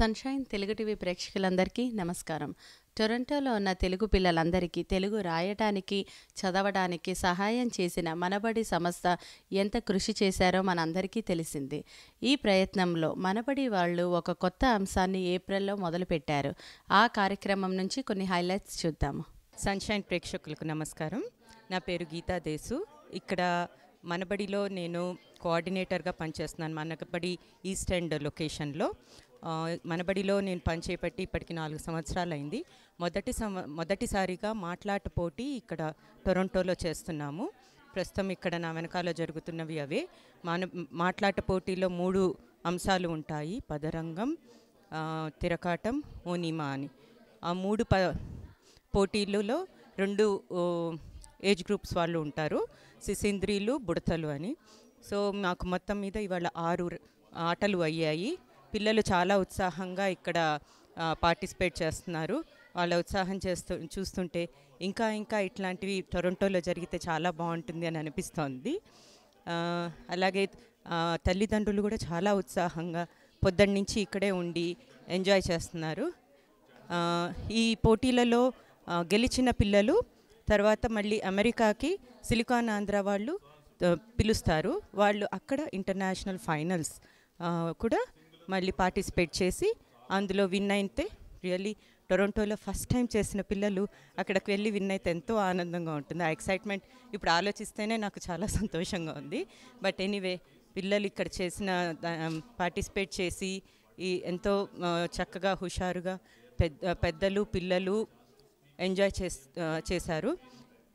Sunshine Telugu TV ప్రేక్షకులందరికీ నమస్కారం. టొరంటోలో ఉన్న తెలుగు పిల్లలందరికీ తెలుగు రాయటానికి, చదవడానికి సహాయం చేసిన మనబడి సంస్థ ఎంత కృషి చేశారో మనందరికీ తెలిసింది. ఈ ప్రయత్నంలో మనబడి వాళ్ళు ఒక కొత్త అంశాన్ని ఏప్రిల్లో మొదలుపెట్టారు. ఆ కార్యక్రమం నుంచి కొన్ని హైలైట్స్ చూద్దాము. సన్షైన్ ప్రేక్షకులకు నమస్కారం. నా పేరు గీతా దేసు. ఇక్కడ మనబడిలో నేను కోఆర్డినేటర్గా పనిచేస్తున్నాను. మనబడి ఈస్ట్ ఎండ్ లొకేషన్లో. మనబడిలో నేను పనిచేపట్టి ఇప్పటికి 4 సంవత్సరాలు అయింది. మొదటిసారిగా మాట్లాట పోటీ ఇక్కడ టొరంటోలో చేస్తున్నాము. ప్రస్తుతం ఇక్కడ నా వెనకాల జరుగుతున్నవి అవే. మాట్లాట పోటీలో 3 అంశాలు ఉంటాయి: పదరంగం, తిరకాటం, ఓనిమా అని. ఆ 3 పోటీలలో 2 ఏజ్ గ్రూప్స్ వాళ్ళు ఉంటారు, శిశింద్రీలు, బుడతలు అని. సో మాకు మొత్తం మీద ఇవాళ 6 ఆటలు అయ్యాయి. పిల్లలు చాలా ఉత్సాహంగా ఇక్కడ పార్టిసిపేట్ చేస్తున్నారు. వాళ్ళ ఉత్సాహం చూస్తుంటే ఇంకా ఇట్లాంటివి టొరంటోలో జరిగితే చాలా బాగుంటుంది అని అనిపిస్తోంది. అలాగే తల్లిదండ్రులు కూడా చాలా ఉత్సాహంగా పొద్దున్న నుంచి ఇక్కడే ఉండి ఎంజాయ్ చేస్తున్నారు. ఈ పోటీలలో గెలిచిన పిల్లలు తర్వాత మళ్ళీ అమెరికాకి సిలికాన్ ఆంధ్ర వాళ్ళు పిలుస్తారు. వాళ్ళు అక్కడ ఇంటర్నేషనల్ ఫైనల్స్ కూడా మళ్ళీ పార్టిసిపేట్ చేసి అందులో విన్ అయితే రియల్లీ టొరంటోలో ఫస్ట్ టైం చేసిన పిల్లలు అక్కడికి వెళ్ళి విన్ అయితే ఎంతో ఆనందంగా ఉంటుంది. ఆ ఎక్సైట్మెంట్ ఇప్పుడు ఆలోచిస్తేనే నాకు చాలా సంతోషంగా ఉంది. బట్ ఎనీవే, పిల్లలు ఇక్కడ చేసిన పార్టిసిపేట్ చేసి ఎంతో చక్కగా హుషారుగా పెద్దలు పిల్లలు ఎంజాయ్ చేశారు.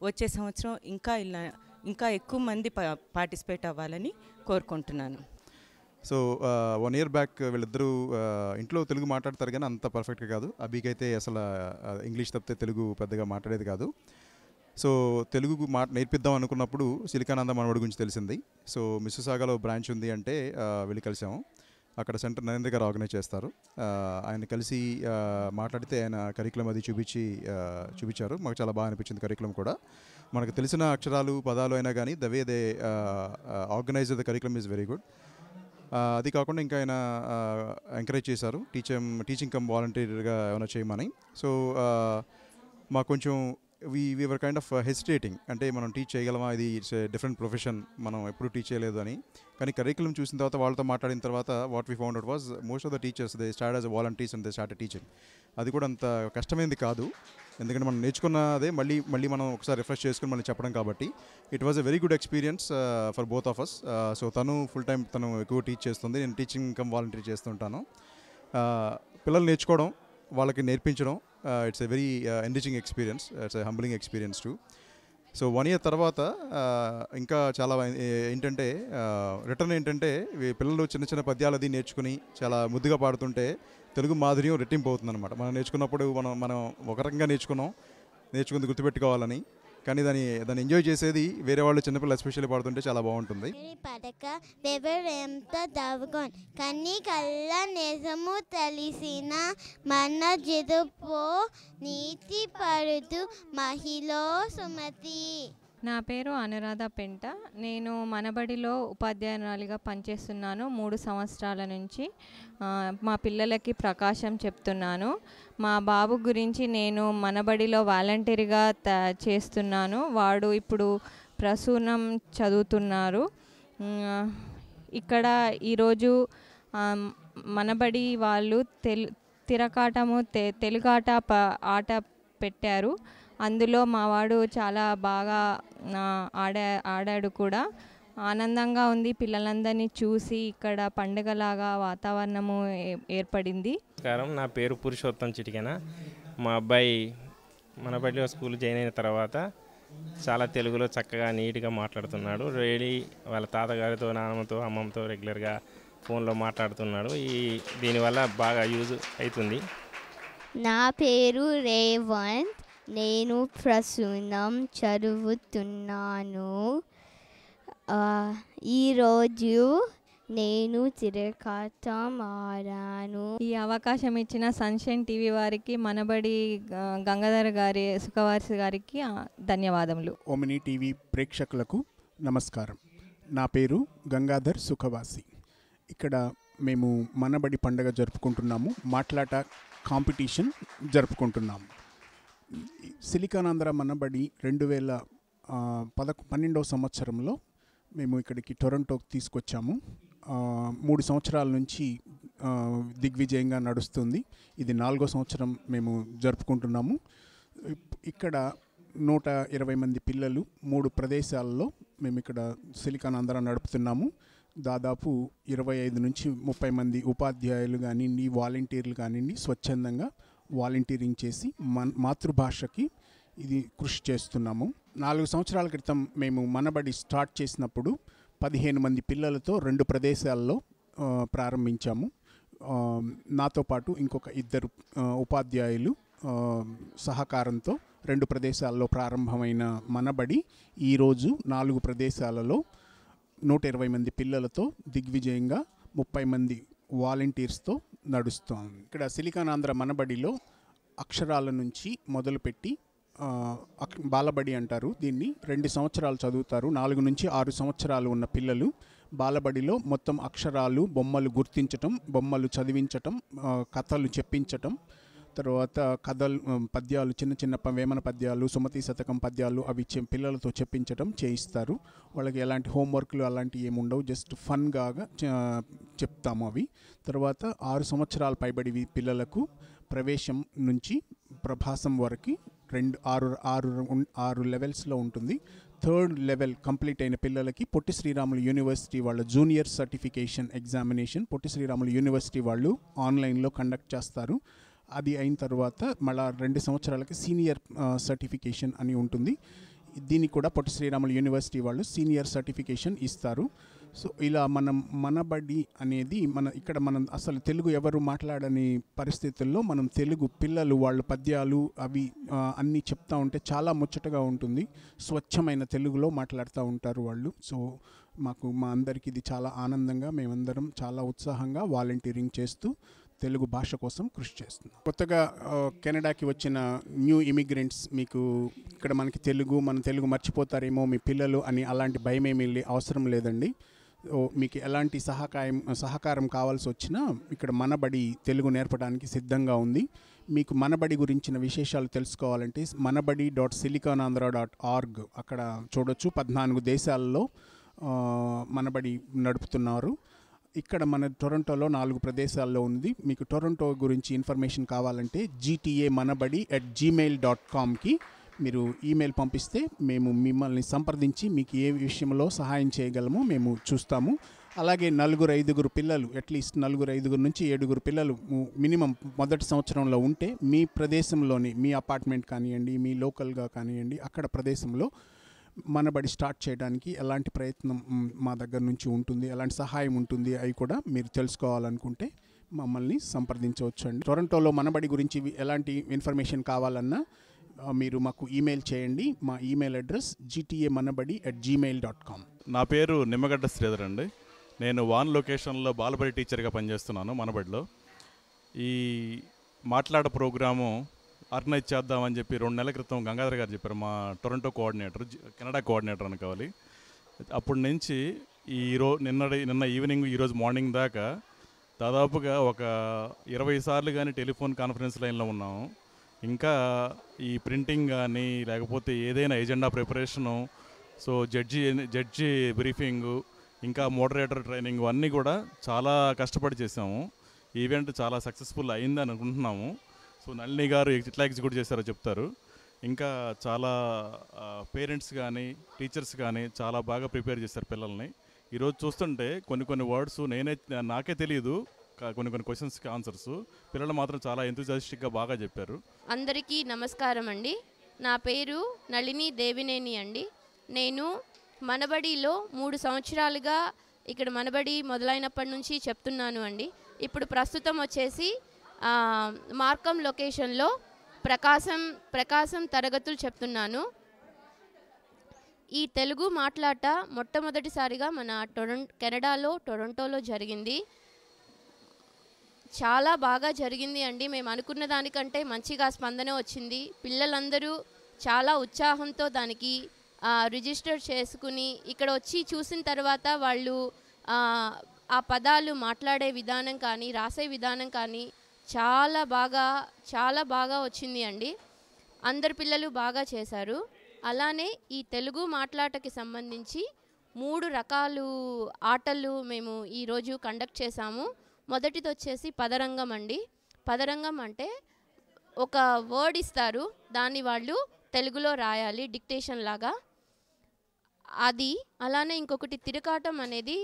వచ్చే సంవత్సరం ఇంకా ఎక్కువ మంది పార్టిసిపేట్ అవ్వాలని కోరుకుంటున్నాను. సో 1 year బ్యాక్ వీళ్ళిద్దరూ ఇంట్లో తెలుగు మాట్లాడతారు కానీ అంత పర్ఫెక్ట్గా కాదు. అభికైతే అసలు ఇంగ్లీష్ తప్పితే తెలుగు పెద్దగా మాట్లాడేది కాదు. సో తెలుగు నేర్పిద్దాం అనుకున్నప్పుడు సిలికానంద మనవడి గురించి తెలిసింది. సో మిస్సిసాగాలో బ్రాంచ్ ఉంది అంటే వెళ్ళి కలిసాము. అక్కడ సెంటర్ నరేంద్ర గారు ఆర్గనైజ్ చేస్తారు. ఆయన కలిసి మాట్లాడితే ఆయన కరికులం అది చూపించారు. మాకు చాలా బాగా అనిపించింది కరికులం కూడా. మనకు తెలిసిన అక్షరాలు పదాలు అయినా కానీ the way they organise the curriculum is very good. అది కాకుండా ఇంకా ఆయన ఎంకరేజ్ చేశారు టీచింగ్ కమ్ వాలంటీర్గా ఏమైనా చేయమని. సో మాకు కొంచెం వీఆర్ కైండ్ ఆఫ్ హెసిటేటింగ్, అంటే మనం టీచ్ చేయగలమా, ఇది ఇట్స్ ఏ డిఫరెంట్ ప్రొఫెషన్, మనం ఎప్పుడు టీచ్ చేయలేదు అని. కానీ కరికులం చూసిన తర్వాత వాళ్ళతో మాట్లాడిన తర్వాత what we found out was most of the teachers they start as a volunteers and they start teaching. అది కూడా అంత కష్టమైంది కాదు, ఎందుకంటే మనం నేర్చుకున్నదే మళ్ళీ మనం ఒకసారి రిఫ్రెష్ చేసుకుని మళ్ళీ చెప్పడం కాబట్టి it was a very good experience for both of us. So తను ఫుల్ టైం తను ఎక్కువ టీచ్ చేస్తుంది, నేను టీచింగ్ కమ్ వాలంటీర్ చేస్తుంటాను. పిల్లలు నేర్చుకోవడం, వాళ్ళకి నేర్పించడం, it's a very enriching experience, it's a humbling experience to. So 1 year తర్వాత ఇంకా చాలా ఏంటంటే రిటర్న్ ఏంటంటే పిల్లలు చిన్న పద్యాలు అది నేర్చుకుని చాలా ముద్దుగా పాడుతుంటే తెలుగు మాధుర్యం రెట్టింపు అవుతుంది అనమాట. మనం నేర్చుకున్నప్పుడు మనం ఒక రకంగా నేర్చుకుంది గుర్తుపెట్టుకోవాలని, కానీ దాన్ని ఎంజాయ్ చేసేది వేరే వాళ్ళు చిన్నపిల్లలు ఎస్పెషల్లీ పాడుతుంటే చాలా బాగుంటుంది. కన్ని కళ్ళ నిజము తెలిసిన మన జిదుపో నీతి పడుతూ మహిళ సుమతి. నా పేరు అనురాధ పెంట. నేను మనబడిలో ఉపాధ్యాయురాలిగా పనిచేస్తున్నాను 3 సంవత్సరాల నుంచి. మా పిల్లలకి ప్రకాశం చెప్తున్నాను. మా బాబు గురించి నేను మనబడిలో వాలంటీర్గా చేస్తున్నాను. వాడు ఇప్పుడు ప్రసూనం చదువుతున్నారు. ఇక్కడ ఈరోజు మనబడి వాళ్ళు తిరకాటము తెలుగాట ఆట పెట్టారు. అందులో మావాడు చాలా బాగా ఆడాడు కూడా. ఆనందంగా ఉంది పిల్లలందరినీ చూసి. ఇక్కడ పండుగలాగా వాతావరణము ఏర్పడింది. నమస్కారం, నా పేరు పురుషోత్తం చిటికెన. మా అబ్బాయి మనబడిలో స్కూల్ జాయిన్ అయిన తర్వాత చాలా తెలుగులో చక్కగా నీట్గా మాట్లాడుతున్నాడు. రియలీ వాళ్ళ తాతగారితో, నాన్నమ్మతో, అమ్మమ్మతో రెగ్యులర్గా ఫోన్లో మాట్లాడుతున్నాడు. దీనివల్ల బాగా యూజ్ అవుతుంది. నా పేరు రేవంత్. నేను ప్రసూనం చదువుతున్నాను. ఈరోజు నేను తిరకాటం ఆడాను. ఈ అవకాశం ఇచ్చిన సన్షైన్ టీవీ వారికి, మనబడి గంగాధర్ గారి సుఖవాసి గారికి ధన్యవాదములు. ఓమిని టీవీ ప్రేక్షకులకు నమస్కారం. నా పేరు గంగాధర్ సుఖవాసి. ఇక్కడ మేము మనబడి పండుగ జరుపుకుంటున్నాము. మాట్లాట కాంపిటీషన్ జరుపుకుంటున్నాము. సిలికానాంధ్ర మనబడి 2012వ సంవత్సరంలో మేము ఇక్కడికి టొరంటోకి తీసుకొచ్చాము. 3 సంవత్సరాల నుంచి దిగ్విజయంగా నడుస్తుంది. ఇది 4వ సంవత్సరం మేము జరుపుకుంటున్నాము. ఇక్కడ 120 మంది పిల్లలు 3 ప్రదేశాల్లో మేము ఇక్కడ సిలికానాంధ్ర నడుపుతున్నాము. దాదాపు 25 నుంచి 30 మంది ఉపాధ్యాయులు కానివ్వండి, వాలంటీర్లు కానివ్వండి, స్వచ్ఛందంగా వాలంటీరింగ్ చేసి మాతృభాషకి ఇది కృషి చేస్తున్నాము. 4 సంవత్సరాల క్రితం మేము మనబడి స్టార్ట్ చేసినప్పుడు 15 మంది పిల్లలతో 2 ప్రదేశాల్లో ప్రారంభించాము. నాతో పాటు ఇంకొక 2 ఉపాధ్యాయులు సహకారంతో 2 ప్రదేశాల్లో ప్రారంభమైన మనబడి ఈరోజు 4 ప్రదేశాలలో 120 మంది పిల్లలతో దిగ్విజయంగా 30 మంది వాలంటీర్స్తో నడుస్తాం. ఇక్కడ సిలికానాంధ్ర మనబడిలో అక్షరాల నుంచి మొదలుపెట్టి బాలబడి అంటారు దీన్ని. 2 సంవత్సరాలు చదువుతారు. 4 నుంచి 6 సంవత్సరాలు ఉన్న పిల్లలు బాలబడిలో మొత్తం అక్షరాలు, బొమ్మలు గుర్తించటం, బొమ్మలు చదివించటం, కథలు చెప్పించటం, తర్వాత కథలు, పద్యాలు, చిన్న చిన్న వేమన పద్యాలు, సుమతి శతకం పద్యాలు అవి పిల్లలతో చెప్పించటం చేయిస్తారు. వాళ్ళకి ఎలాంటి హోంవర్క్లు అలాంటివి ఏమి ఉండవు, జస్ట్ ఫన్గా చెప్తాము అవి. తర్వాత 6 సంవత్సరాల పైబడి పిల్లలకు ప్రవేశం నుంచి ప్రభాసం వరకు 6 లెవెల్స్లో ఉంటుంది. 3rd లెవెల్ కంప్లీట్ అయిన పిల్లలకి పొట్టి శ్రీరాములు యూనివర్సిటీ వాళ్ళ junior certification examination Potti Sriramulu university వాళ్ళు ఆన్లైన్లో కండక్ట్ చేస్తారు. అది అయిన తర్వాత మళ్ళీ 2 సంవత్సరాలకి సీనియర్ సర్టిఫికేషన్ అని ఉంటుంది. దీనికి కూడా పొట్టి శ్రీరాములు యూనివర్సిటీ వాళ్ళు సీనియర్ సర్టిఫికేషన్ ఇస్తారు. సో ఇలా మనబడి అనేది ఇక్కడ మనం అసలు తెలుగు ఎవరు మాట్లాడని పరిస్థితుల్లో మనం తెలుగు పిల్లలు వాళ్ళ పద్యాలు అవి అన్నీ చెప్తూ ఉంటే చాలా ముచ్చటగా ఉంటుంది. స్వచ్ఛమైన తెలుగులో మాట్లాడుతూ ఉంటారు వాళ్ళు. సో మా అందరికీ ఇది చాలా ఆనందంగా, మేమందరం చాలా ఉత్సాహంగా వాలంటీరింగ్ చేస్తూ తెలుగు భాష కోసం కృషి చేస్తున్నాం. కొత్తగా కెనడాకి వచ్చిన న్యూ ఇమిగ్రెంట్స్ మీకు ఇక్కడ మన తెలుగు మర్చిపోతారేమో మీ పిల్లలు అని అలాంటి భయం ఏమీ అవసరం లేదండి. మీకు ఎలాంటి సహకారం కావాల్సి వచ్చినా ఇక్కడ మనబడి తెలుగు నేర్పడానికి సిద్ధంగా ఉంది. మీకు మనబడి గురించిన విశేషాలు తెలుసుకోవాలంటే manabadi.silicanandhra.org అక్కడ చూడొచ్చు. 14 దేశాల్లో మనబడి నడుపుతున్నారు. ఇక్కడ మన టొరంటోలో 4 ప్రదేశాల్లో ఉంది. మీకు టొరంటో గురించి ఇన్ఫర్మేషన్ కావాలంటే gtamanabadi@gmail.comకి మీరు ఈమెయిల్ పంపిస్తే మేము మిమ్మల్ని సంప్రదించి మీకు ఏ విషయంలో సహాయం చేయగలమో మేము చూస్తాము. అలాగే 4-5 పిల్లలు, అట్లీస్ట్ 4-5 నుంచి 7 పిల్లలు మినిమం మొదటి సంవత్సరంలో ఉంటే మీ ప్రదేశంలోని మీ అపార్ట్మెంట్ కానివ్వండి, మీ లోకల్గా కానివ్వండి, అక్కడ ప్రదేశంలో మనబడి స్టార్ట్ చేయడానికి ఎలాంటి ప్రయత్నం మా దగ్గర నుంచి ఉంటుంది, ఎలాంటి సహాయం ఉంటుంది అవి కూడా మీరు తెలుసుకోవాలనుకుంటే మమ్మల్ని సంప్రదించవచ్చు అండి. టొరంటోలో మనబడి గురించి ఎలాంటి ఇన్ఫర్మేషన్ కావాలన్నా మీరు మాకు ఈమెయిల్ చేయండి. మా ఈమెయిల్ అడ్రస్ gtamanabadi@gmail.com. నా పేరు నిమ్మగడ్డ శ్రీధర్ అండి. నేను వాన్ లొకేషన్లో బాలబడి టీచర్గా పనిచేస్తున్నాను మనబడిలో. ఈ మాట్లాడ ప్రోగ్రాము ఆర్గనైజ్ చేద్దామని చెప్పి 2 నెలల క్రితం గంగాధర్ గారు చెప్పారు, మా టొరంటో కోఆర్డినేటర్, కెనడా కోఆర్డినేటర్ అనుకోవాలి. అప్పటి నుంచి నిన్న ఈవినింగ్ ఈరోజు మార్నింగ్ దాకా దాదాపుగా ఒక 20 సార్లు కానీ టెలిఫోన్ కాన్ఫరెన్స్ లైన్లో ఉన్నాము. ఇంకా ఈ ప్రింటింగ్ కానీ లేకపోతే ఏదైనా ఎజెండా ప్రిపరేషను, సో జడ్జి బ్రీఫింగు, ఇంకా మోడరేటర్ ట్రైనింగ్ అన్నీ కూడా చాలా కష్టపడి చేసాము. ఈవెంట్ చాలా సక్సెస్ఫుల్ అయిందని అనుకుంటున్నాము. సో నళిని గారు ఎట్లా ఎగ్జిక్యూట్ చేశారో చెప్తారు. ఇంకా చాలా పేరెంట్స్ కానీ టీచర్స్ కానీ చాలా బాగా ప్రిపేర్ చేశారు పిల్లల్ని. ఈరోజు చూస్తుంటే కొన్ని వర్డ్స్ నాకే తెలియదు, కొన్ని క్వశ్చన్స్కి ఆన్సర్స్ పిల్లలు మాత్రం చాలా ఎంతూజియాస్టిక్గా బాగా చెప్పారు. అందరికీ నమస్కారం అండి. నా పేరు నళిని దేవినేని అండి. నేను మనబడిలో 3 సంవత్సరాలుగా ఇక్కడ మనబడి మొదలైనప్పటి నుంచి చెప్తున్నాను అండి. ఇప్పుడు ప్రస్తుతం వచ్చేసి మార్కం లొకేషన్లో ప్రకాశం తరగతులు చెప్తున్నాను. ఈ తెలుగు మాట్లాట మొట్టమొదటిసారిగా మన కెనడాలో టొరంటోలో జరిగింది. చాలా బాగా జరిగింది అండి. మేము అనుకున్న దానికంటే మంచిగా స్పందన వచ్చింది. పిల్లలందరూ చాలా ఉత్సాహంతో దానికి రిజిస్టర్ చేసుకుని ఇక్కడ వచ్చి చూసిన తర్వాత వాళ్ళు ఆ పదాలు మాట్లాడే విధానం కానీ రాసే విధానం కానీ చాలా బాగా వచ్చింది అండి. అందరు పిల్లలు బాగా చేశారు. అలానే ఈ తెలుగు మాట్లాటకి సంబంధించి 3 రకాలు ఆటలు మేము ఈరోజు కండక్ట్ చేశాము. మొదటిది వచ్చేసి పదరంగం అండి. పదరంగం అంటే ఒక వర్డ్ ఇస్తారు, దాన్ని వాళ్ళు తెలుగులో రాయాలి డిక్టేషన్ లాగా, అది. అలానే ఇంకొకటి తిరకాటం అనేది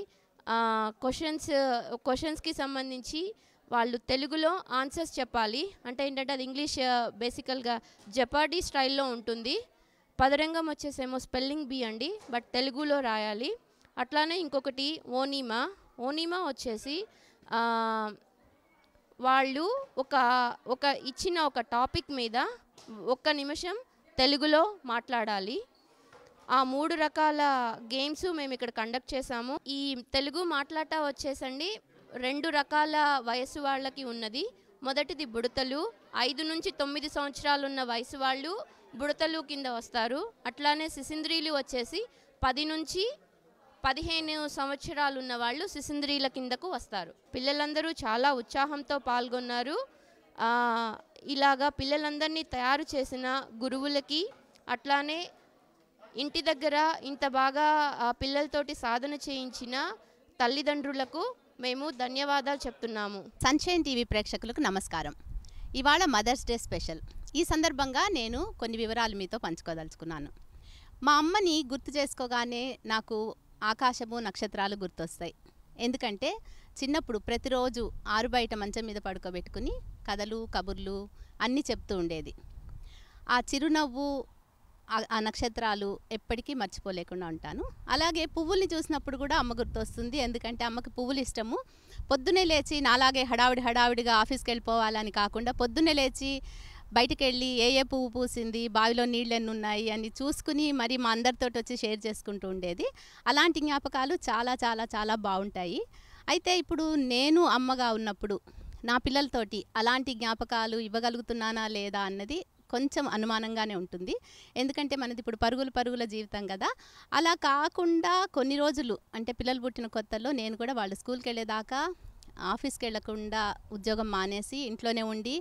క్వశ్చన్స్కి సంబంధించి వాళ్ళు తెలుగులో ఆన్సర్స్ చెప్పాలి. అంటే ఏంటంటే అది ఇంగ్లీష్ బేసికల్గా జపార్డీ స్టైల్లో ఉంటుంది. పదరంగం వచ్చేసేమో స్పెల్లింగ్ బీ అండి, బట్ తెలుగులో రాయాలి. అట్లానే ఇంకొకటి ఓనీమా వచ్చేసి వాళ్ళు ఒక ఇచ్చిన ఒక టాపిక్ మీద 1 నిమిషం తెలుగులో మాట్లాడాలి. ఆ 3 రకాల గేమ్స్ మేము ఇక్కడ కండక్ట్ చేశాము. ఈ తెలుగు మాట్లాట వచ్చేసండి 2 రకాల వయసు వాళ్ళకి ఉన్నది. మొదటిది బుడతలు, 5 నుంచి 9 సంవత్సరాలు ఉన్న వయసు వాళ్ళు బుడతలు కింద వస్తారు. అట్లానే శిశింద్రీలు వచ్చేసి 10 నుంచి 15 సంవత్సరాలు ఉన్న వాళ్ళు శిశింద్రీల కిందకు వస్తారు. పిల్లలందరూ చాలా ఉత్సాహంతో పాల్గొన్నారు. ఇలాగా పిల్లలందరినీ తయారు చేసిన గురువులకి, అట్లానే ఇంటి దగ్గర ఇంత బాగా పిల్లలతోటి సాధన చేయించిన తల్లిదండ్రులకు మేము ధన్యవాదాలు చెప్తున్నాము. సన్షైన్ టీవీ ప్రేక్షకులకు నమస్కారం. ఇవాళ మదర్స్ డే స్పెషల్. ఈ సందర్భంగా నేను కొన్ని వివరాలు మీతో పంచుకోదలుచుకున్నాను. మా అమ్మని గుర్తు చేసుకోగానే నాకు ఆకాశము నక్షత్రాలు గుర్తొస్తాయి. ఎందుకంటే చిన్నప్పుడు ప్రతిరోజు ఆరుబయట మంచం మీద పడుకోబెట్టుకుని కథలు కబుర్లు అన్నీ చెప్తూ ఉండేది. ఆ చిరునవ్వు, ఆ నక్షత్రాలు ఎప్పటికీ మర్చిపోలేకుండా ఉంటాను. అలాగే పువ్వుల్ని చూసినప్పుడు కూడా అమ్మ గుర్తొస్తుంది. ఎందుకంటే అమ్మకి పువ్వులు ఇష్టము. పొద్దున్నే లేచి నాలాగే హడావిడిగా ఆఫీస్కి వెళ్ళిపోవాలని కాకుండా పొద్దున్నే లేచి బయటికి వెళ్ళి ఏ పువ్వు పూసింది, బావిలో నీళ్ళు ఎన్ని ఉన్నాయి అని చూసుకుని మరి మా అందరితో వచ్చి షేర్ చేసుకుంటూ ఉండేది. అలాంటి జ్ఞాపకాలు చాలా చాలా చాలా బాగుంటాయి. అయితే ఇప్పుడు నేను అమ్మగా ఉన్నప్పుడు నా పిల్లలతోటి అలాంటి జ్ఞాపకాలు ఇవ్వగలుగుతున్నానా లేదా అన్నది కొంచెం అనుమానంగానే ఉంటుంది. ఎందుకంటే మనది ఇప్పుడు పరుగుల జీవితం కదా. అలా కాకుండా కొన్ని రోజులు అంటే పిల్లలు పుట్టిన కొత్తలో నేను కూడా వాళ్ళు స్కూల్కి వెళ్ళేదాకా ఆఫీస్కి వెళ్ళకుండా ఉద్యోగం మానేసి ఇంట్లోనే ఉండి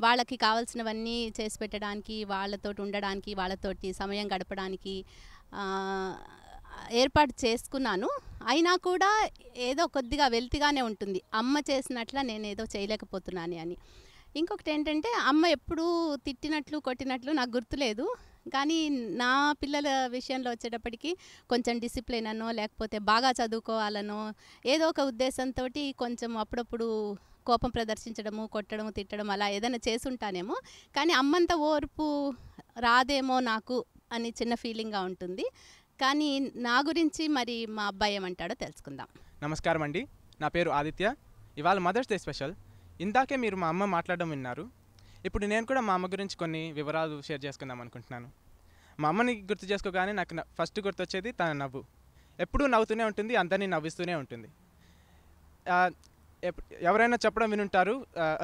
వాళ్ళకి కావాల్సినవన్నీ చేసి పెట్టడానికి, వాళ్ళతోటి ఉండడానికి, వాళ్ళతోటి సమయం గడపడానికి ఏర్పాటు చేసుకున్నాను. అయినా కూడా ఏదో కొద్దిగా వెల్తిగానే ఉంటుంది, అమ్మ చేసినట్ల నేనేదో చేయలేకపోతున్నాను అని. ఇంకొకటి ఏంటంటే అమ్మ ఎప్పుడూ తిట్టినట్లు కొట్టినట్లు నాకు గుర్తులేదు. కానీ నా పిల్లల విషయంలో వచ్చేటప్పటికి కొంచెం డిసిప్లిన్ అనో లేకపోతే బాగా చదువుకోవాలనో ఏదో ఒక ఉద్దేశంతో కొంచెం అప్పుడప్పుడు కోపం ప్రదర్శించడము, కొట్టడము, తిట్టడం అలా ఏదైనా చేసుంటానేమో. కానీ అమ్మంత ఓర్పు రాదేమో నాకు అని చిన్న ఫీలింగ్గా ఉంటుంది. కానీ నా గురించి మరి మా అబ్బాయి ఏమంటాడో తెలుసుకుందాం. నమస్కారం అండి, నా పేరు ఆదిత్య. ఇవాళ మదర్స్ డే స్పెషల్. ఇందాకే మీరు మా అమ్మ మాట్లాడడం విన్నారు. ఇప్పుడు నేను కూడా మా అమ్మ గురించి కొన్ని వివరాలు షేర్ చేసుకుందాం అనుకుంటున్నాను. మా అమ్మని గుర్తు చేసుకోగానే నాకు ఫస్ట్ గుర్తొచ్చేది తన నవ్వు. ఎప్పుడూ నవ్వుతూనే ఉంటుంది, అందరినీ నవ్విస్తూనే ఉంటుంది. ఎవరైనా చెప్పడం వినుంటారు,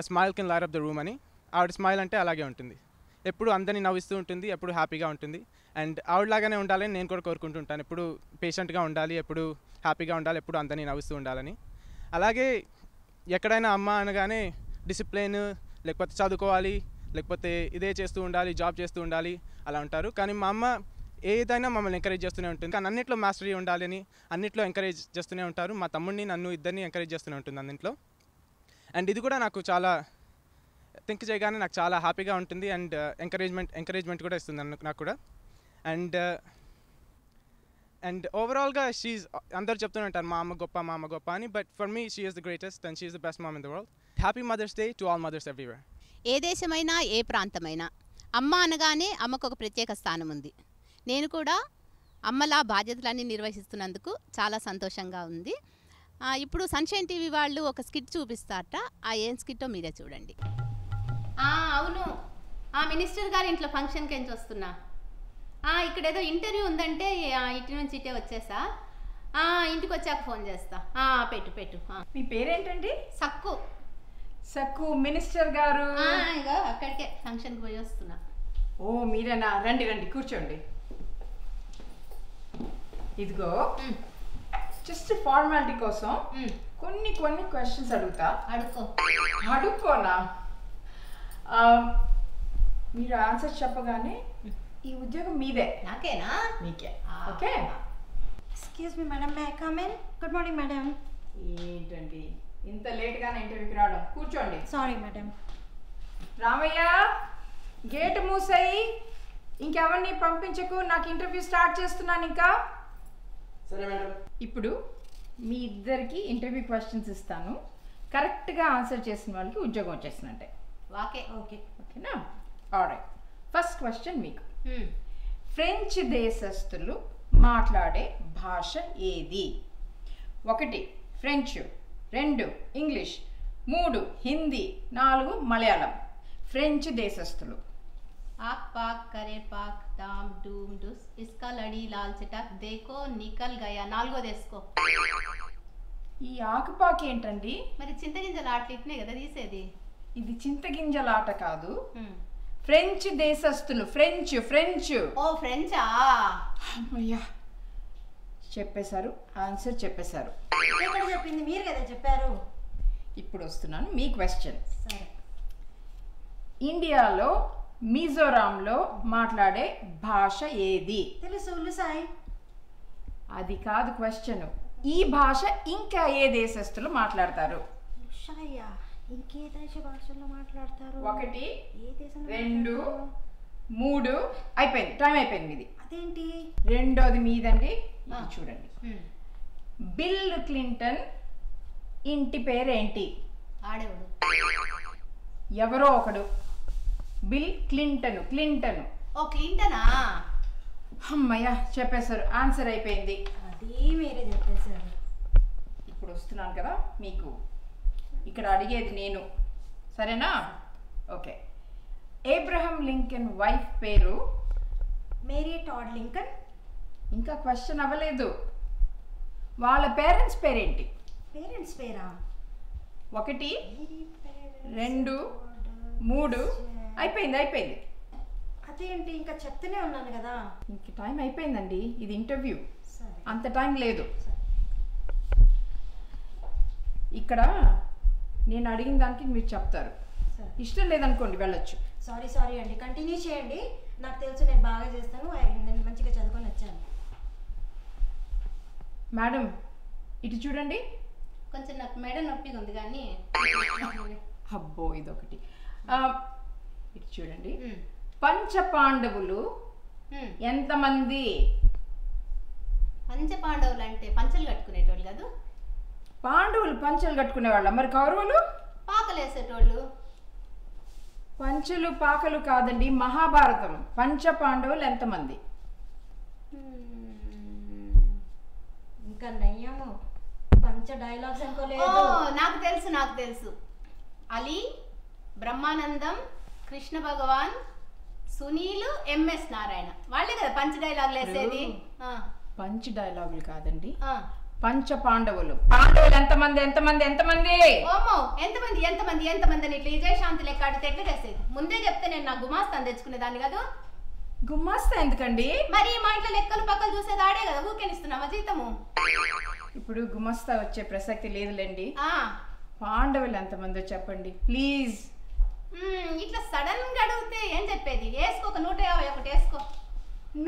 smile can light up the room అని. ఆవిడ స్మైల్ అంటే అలాగే ఉంటుంది. ఎప్పుడు అందరినీ నవ్విస్తూ ఉంటుంది, ఎప్పుడు హ్యాపీగా ఉంటుంది. అండ్ ఆవిడలాగానే ఉండాలని నేను కూడా కోరుకుంటూ ఉంటాను. ఎప్పుడు పేషెంట్గా ఉండాలి, ఎప్పుడు హ్యాపీగా ఉండాలి, ఎప్పుడు అందరినీ నవ్విస్తూ ఉండాలని. అలాగే ఎక్కడైనా అమ్మ అనగానే డిసిప్లిన్, లేకపోతే చదువుకోవాలి, లేకపోతే ఇదే చేస్తూ ఉండాలి, జాబ్ చేస్తూ ఉండాలి అలా ఉంటారు. కానీ మా అమ్మ ఏదైనా మమ్మల్ని ఎంకరేజ్ చేస్తూనే ఉంటుంది. కానీ అన్నింటిలో మాస్టరీ ఉండాలని అన్నింటిలో ఎంకరేజ్ చేస్తూనే ఉంటారు. మా తమ్ముడిని, నన్ను ఇద్దరిని ఎంకరేజ్ చేస్తూనే ఉంటుంది అన్నింటిలో. అండ్ ఇది కూడా నాకు చాలా థింక్ చేయగానే నాకు చాలా హ్యాపీగా ఉంటుంది. అండ్ ఎంకరేజ్మెంట్ కూడా ఇస్తుంది నాకు కూడా. అండ్ ఓవరాల్గా అందరు చెప్తూనే ఉంటారు మా అమ్మ గొప్ప అని. But for me she is the greatest and she is the best mom in the world. Happy mother's day to all mothers everywhere. ఏ దేశమైనా ఏ ప్రాంతమైనా అమ్మ అనగానే అమ్మకు ఒక ప్రత్యేక స్థానం ఉంది. నేను కూడా అమ్మలా బాధ్యతలన్నీ నిర్వహిస్తున్నందుకు చాలా సంతోషంగా ఉంది. ఇప్పుడు సన్షైన్ టీవీ వాళ్ళు ఒక స్కిట్ చూపిస్తారట. ఏం స్కిట్టో మీరే చూడండి. అవును, మినిస్టర్ గారి ఇంట్లో ఫంక్షన్కి ఏం వస్తున్నా. ఇక్కడ ఏదో ఇంటర్వ్యూ ఉందంటే ఇటు నుంచి ఇటే వచ్చేసా. ఇంటికి వచ్చాక ఫోన్ చేస్తా. పెట్టు. మీ పేరేంటండి? సక్కు మినిస్టర్ గారు. ఇగో అక్కడికే ఫంక్షన్కి పోయి వస్తున్నా. ఓ మీరేనా? రండి కూర్చోండి. ఇదిగో జస్ట్ ఫార్మాలిటీ కోసం కొన్ని క్వశ్చన్స్ అడుగుతా. అడుక్కోనా? మీరు ఆన్సర్ చెప్పగానే ఈ ఉద్యోగం మీదే. నాకేనా? మీకే. Okay. Excuse me madam, may I come in? Good morning madam. ఏంటండి ఇంత లేట్గానే ఇంటర్వ్యూకి రావడం? కూర్చోండి. Sorry madam. రామయ్య, గేట్ మూసాయి, ఇంకెవరిని పంపించకు, నాకు ఇంటర్వ్యూ స్టార్ట్ చేస్తున్నాను ఇంకా. సరే మేడం. ఇప్పుడు మీ ఇద్దరికి ఇంటర్వ్యూ క్వశ్చన్స్ ఇస్తాను. కరెక్ట్గా ఆన్సర్ చేసిన వాళ్ళకి ఉద్యోగం వచ్చేసినట్టే. ఓకే ఓకే ఓకేనా? ఆల్రైట్. ఫస్ట్ క్వశ్చన్ మీకు. ఫ్రెంచ్ దేశస్థులు మాట్లాడే భాష ఏది? 1 French, 2 English, 3 Hindi, 4 Malayalam. French దేశస్థులు. आक पाक करे पाक दाम डूम डुस इसका लड़ी लाल चटक देखो निकल गया. 4 देసుకో. ఈ ఆకుపాకు ఏంటండి? మరి చింతగింజల ఆట ఇట్నే కదా తీసేది. ఇది చింతగింజల ఆట కాదు. ఫ్రెంచ్ దేశస్థులు. ఫ్రెంచ్. ఓ ఫ్రెంచా? అమ్మయ్యా, చెప్పేశారు, ఆన్సర్ చెప్పేశారు. ఎక్కడ చెప్పింది? మీరు కదా చెప్పారు. ఇప్పుడు వస్తున్నాను మీ క్వశ్చన్. సరే. ఇండియాలో మిజోరాంలో మాట్లాడే భాష ఏది? తెలుసు, ఉల్లుసాయి. అది కాదు క్వశ్చన్. ఈ భాష ఇంకా ఏ దేశస్థులు మాట్లాడతారు? ఉషాయా, ఇంకే దేశ భాషల్లో మాట్లాడతారు? 1 ఏ దేశం? 2 3 అయిపోయింది. టైం అయిపోయింది మీది. అదేంటి? రెండోది మీదండి. ఇది చూడండి. బిల్ క్లింటన్ ఇంటి పేరేంటి? ఆడేవాడు. ఎవరో ఒకడు. Bill Clinton. ఓ క్లింటనా? అమ్మయ్య, చెప్పేశారు, ఆన్సర్ అయిపోయింది. అది మీరే చెప్పేశారు. ఇప్పుడు వస్తున్నాను కదా మీకు. ఇక్కడ అడిగేది నేను, సరేనా? ఓకే. ఏబ్రహం లింకన్ వైఫ్ పేరు? Mary టాడ్ Lincoln. ఇంకా క్వశ్చన్ అవ్వలేదు. వాళ్ళ పేరెంట్స్ పేరేంటి? పేరెంట్స్ పేరా? 1 2 3 అయిపోయింది. అదేంటి, ఇంకా చెప్తూనే ఉన్నాను కదా. ఇంక టైం అయిపోయిందండి. ఇది ఇంటర్వ్యూ, అంత టైం లేదు. ఇక్కడ నేను అడిగిన దానికి మీరు చెప్తారు. ఇష్టం లేదనుకోండి, వెళ్ళొచ్చు. సారీ అండి, కంటిన్యూ చేయండి. నాకు తెలుసు, నేను బాగా చేస్తాను. నేను మంచిగా చదువుకొని వచ్చాను. మేడం, ఇటు చూడండి. కొంచెం నాకు మెడ నొప్పిగా ఉంది కానీ. అబ్బో, ఇదొకటి. ఇటు చూడండి. పంచపాండవులు ఎంతమంది? పంచపాండవులు అంటే పంచలు కట్టుకునేటోళ్ళు కాదు? పాండవులు పంచలు కట్టుకునేవాళ్ళ? మరి కౌరవులు పాకలేసేటోళ్ళు. పంచలు పాకలు కాదండి, మహాభారతం. పంచపాండవులు ఎంతమంది? ఇంకా నయ్యము, పంచ డైలాగ్స్ అనుకోలేదు. నాకు తెలుసు. అలీ, బ్రహ్మానందం, కృష్ణ భగవాన్, సునీల్, ఎంఎస్ నారాయణ. వాళ్ళే కదా పంచ డైలాగులు వేసేది. పంచ డైలాగులు కాదండి, పంచ పాండవులు. పాండవులు ఎంతమంది? ఓమో, ఎంతమంది అని ఇట్లా విజయశాంతి లెక్క అడితే ఎట్లా చేసేది? ముందే చెప్తే నేను నా గుమాస్తాను తెచ్చుకునేదాన్ని కాదు. గుమాస్తా ఎందుకండి? మరి మా ఇంట్లో లెక్కలు పక్కలు చూసేది ఆడే కదా, ఊకెనిస్తున్నామా జీతము? ఇప్పుడు గుమాస్తా వచ్చే ప్రసక్తి లేదులేండి. పాండవులు ఎంతమందో చెప్పండి ప్లీజ్. ఇట్లా సడన్ గా అడిగితే ఏం చెప్పేది? వేసుకో, 151 వేసుకో.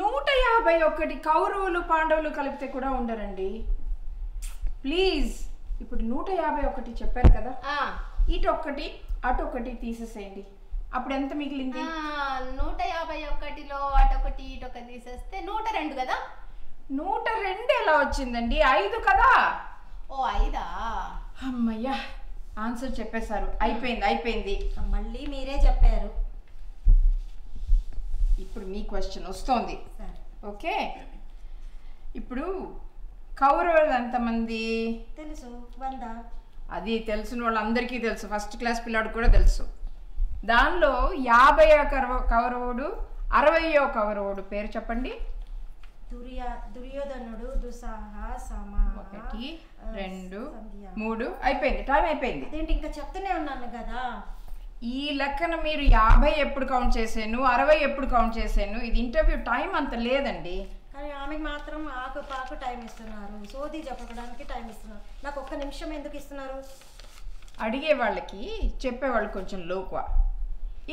151 కౌరవులు పాండవులు కలిపితే కూడా ఉండరండి, ప్లీజ్. ఇప్పుడు 151 చెప్పారు కదా, ఇటు ఒకటి అటు ఒకటి తీసేసేయండి. అప్పుడు ఎంత మిగిలింది? 151లో అటొకటి ఇటొకటి తీసేస్తే 102 కదా. 102 ఎలా వచ్చిందండి? 5 కదా. ఓ 5ఆ? అమ్మయ్యా, ఆన్సర్ చెప్పేశారు. అయిపోయింది. మళ్ళీ మీరే చెప్పారు. ఇప్పుడు మీ క్వశ్చన్ వస్తోంది. ఓకే, ఇప్పుడు కౌరవులు ఎంతమంది? తెలుసు, 100. అది తెలిసిన వాళ్ళందరికీ తెలుసు, ఫస్ట్ క్లాస్ పిల్లాడు కూడా తెలుసు. దానిలో 50వ కౌరవుడు, 60వ కౌరవుడు పేరు చెప్పండి. దుర్యోధనుడు, దుస్సాహ, 1 2 3 అయిపోయింది. టైం అయిపోయింది. అదేంటి, ఇంకా చెప్తూనే ఉన్నాను కదా. ఈ లెక్కన మీరు 50 ఎప్పుడు కౌంట్ చేశాను, 60 ఎప్పుడు కౌంట్ చేశాను? ఇది ఇంటర్వ్యూ టైం అంత లేదండి. కానీ ఆమెకు మాత్రం ఆకు పాకు టైం ఇస్తున్నారు, సోది చెప్పడానికి టైం ఇస్తున్నారు. నాకు ఒక్క నిమిషం ఎందుకు ఇస్తున్నారు? అడిగే వాళ్ళకి చెప్పేవాళ్ళు కొంచెం లోకువ,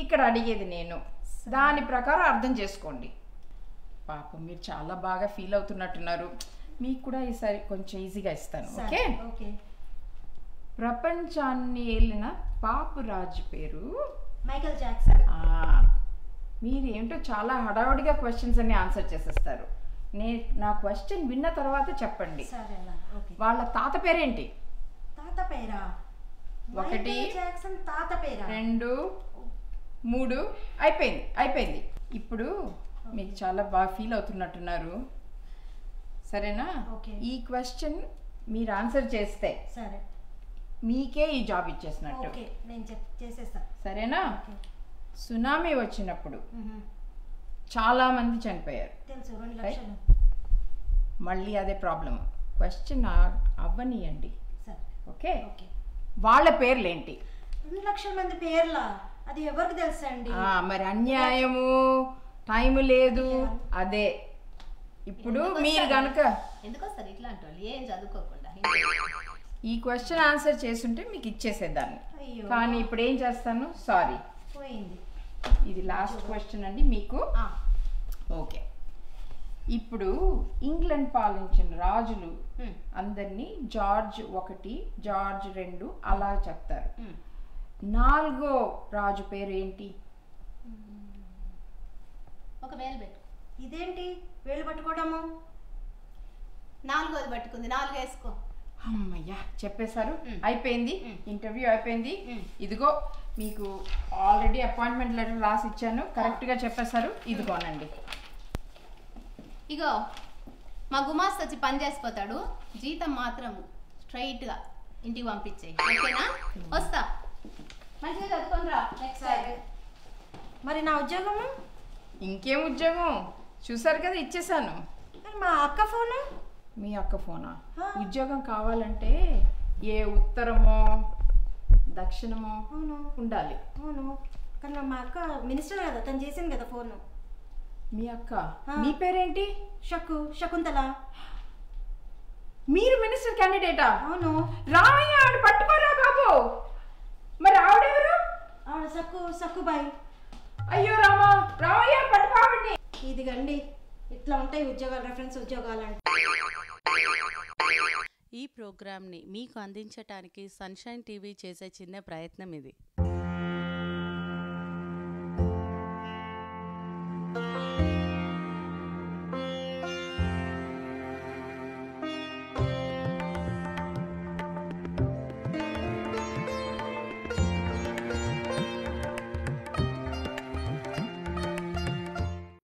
ఇక్కడ అడిగేది నేను, దాని ప్రకారం అర్థం చేసుకోండి. పాపం మీరు చాలా బాగా ఫీల్ అవుతున్నట్టున్నారు, మీకు కూడా ఈసారి కొంచెం ఈజీగా ఇస్తాను. Okay okay. ప్రపంచాన్ని ఏలిన పాపురాజు పేరు మైకేల్ జాక్సన్. మీరు ఏంటో చాలా హడావుడిగా క్వశ్చన్స్ అన్ని ఆన్సర్ చేసేస్తారు. నా క్వశ్చన్ విన్న తర్వాత చెప్పండి. సరేనా? ఓకే. వాళ్ళ తాత పేరేంటి? తాత పేరా? 1 జాక్సన్ తాత పేరా? 2 3 అయిపోయింది. ఇప్పుడు మీకు చాలా బాగా ఫీల్ అవుతున్నట్టున్నారు. సరేనా? ఈ క్వశ్చన్ మీరు ఆన్సర్ చేస్తే సరే మీకే ఈ జాబ్ ఇచ్చేసినట్టు. ఓకే, నేను చేసేస్తాను. సరేనా? సునామీ వచ్చినప్పుడు చాలా మంది చనిపోయారు. తెలుసు, 2 లక్షలు. మళ్ళీ అదే ప్రాబ్లం. క్వశ్చన్ అవ్వనియండి. సరే ఓకే. వాళ్ళ పేర్లేంటి? 2 లక్షల మంది పేర్లా? అది ఎవరికి తెలుసా అండి? మరి అన్యాయము, టైం లేదు. అదే ఇప్పుడు మీరు కనుక ఎందుకు వస్తారు ఇట్లాంటి వాళ్ళు ఏం చదువుకోకుండా? ఈ క్వశ్చన్ ఆన్సర్ చేసుంటే మీకు ఇచ్చేసేదాన్ని, కానీ ఇప్పుడు ఏం చేస్తాను, సారీ పోయింది. ఇది లాస్ట్ క్వశ్చన్ అండి మీకు. ఓకే. ఇప్పుడు ఇంగ్లాండ్ పాలించిన రాజులు అందరినీ జార్జ్ 1, జార్జ్ 2 అలా చెప్తారు. 4వ రాజు పేరు ఏంటి? ఒక వేలు పెట్టు. ఇదేంటి వేలు పట్టుకోవడము? 4వ పట్టుకుంది, 4 వేసుకో. అమ్మయ్యా, చెప్పేశారు. అయిపోయింది, ఇంటర్వ్యూ అయిపోయింది. ఇదిగో మీకు ఆల్రెడీ అపాయింట్మెంట్ లెటర్ రాసి ఇచ్చాను, కరెక్ట్గా చెప్పేశారు. ఇదిగోనండి. ఇగో మా గుమాస్తా వచ్చి పని చేసిపోతాడు, జీతం మాత్రం స్ట్రైట్గా ఇంటికి పంపించేయి. ఓకేనా? వస్తా, మంచిగా చదువుకొని రా నెక్స్ట్ టైం. మరి నా ఉద్యోగము? ఇంకేం ఉద్యోగం, చూసారు కదా ఇచ్చేసాను. మా అక్క ఫోను? మీ అక్క ఫోనా? ఉద్యోగం కావాలంటే ఏ ఉత్తరమో దక్షిణమో ఉండాలి. అవును, కానీ మా అక్క మినిస్టర్ కదా, తను చేసింది కదా ఫోను. మీ అక్క? మీ పేరేంటి? శకుంతల. మీరు మినిస్టర్ క్యాండిడేటా? అవును. రామయ్య, ఆవిడ పట్టుకోరా బాబు. మరి ఆవిడెవరు? ఆవిడ సక్కుబాయి. అయ్యో రామా, రామయ్య పట్టుకోవండి. ఇదిగండి, ఇట్లా ఉంటాయి ఉద్యోగాలు, రెఫరెన్స్ ఉద్యోగాలు అంటే. ఈ ప్రోగ్రామ్ని మీకు అందించడానికి సన్షైన్ టీవీ చేసే చిన్న ప్రయత్నం ఇది.